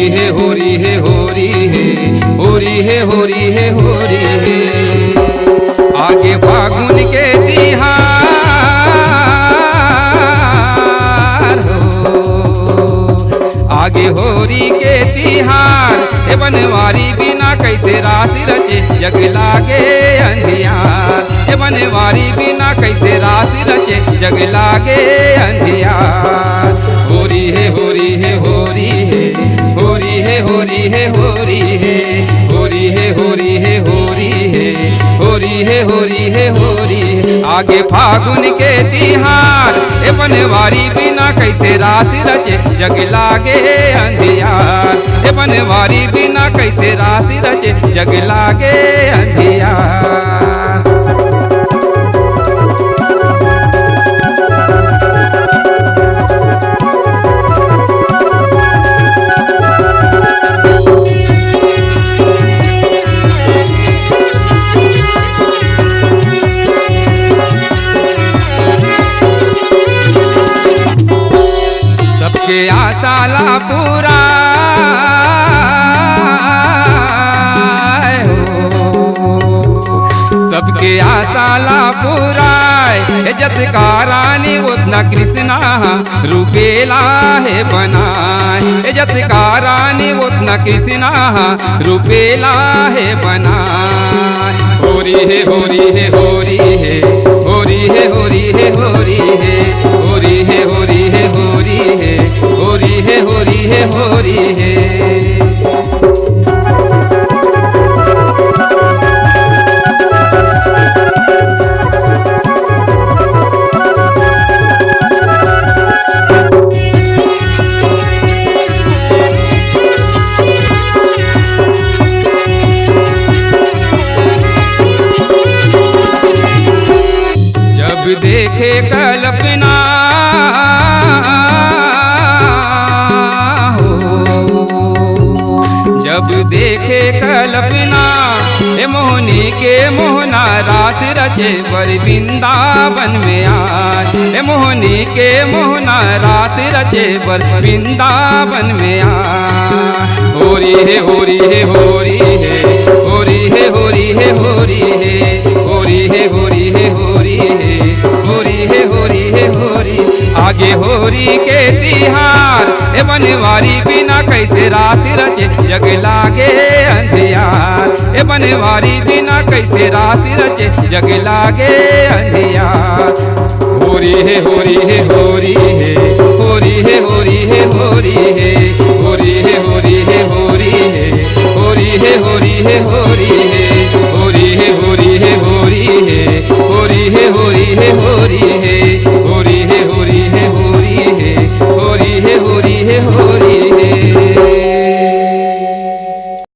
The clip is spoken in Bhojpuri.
है होरी है होरी है होरी है होरी है होरी है। आगे फागुन के तिहार हो, आगे होरी के तिहार ए बनवारी बिना कैसे रात रचे जग लागे अंधियार। ए बनवारी बिना कैसे रात रचे जग लागे अंधियार। होरी है होरी है होरी है होरी है होरी है होरी है होरी है होरी है होरी है होरी है होरी है होरी है। आगे फागुन के तिहार ए बनवारी बिना कैसे रात रचे जग लागे अंधियार। ए बनवारी बिना कैसे रात रचे जग लागे अंधियार। सबके आसाला पूरा सबके आसाला पूरा इज्जत का रानी उतना कृष्णा रूपेला है बनाए। इज्जत का रानी उतना कृष्णा रूपेला है बनाए। होरी है होरी है होरी है होरी है होरी है होरी है होरी है होरी है होरी है होरी है होरी है होरी है। जब देखे कल्पना हो, जब देखे कल्पना ए मोहनी के मोहना रास रचे पर वृंदावन में आए। ए मोहनी के मोहना रास रचे पर वृंदावन में आए। होरी है होरी है होरी है होरी है होरी है होरी है होरी है होरी है होरी है होरी है होरी है होरी। आगे होरी के तिहार ए बनवारी बिना कैसे रात रचे जग लागे अंधियार। ए बनवारी बिना कैसे रात रचे जग लागे अंधियार। होरी है होरी है होरी है होरी है होरी है होरी है होरी है होरी है होरी है होरी है होरी है होरी।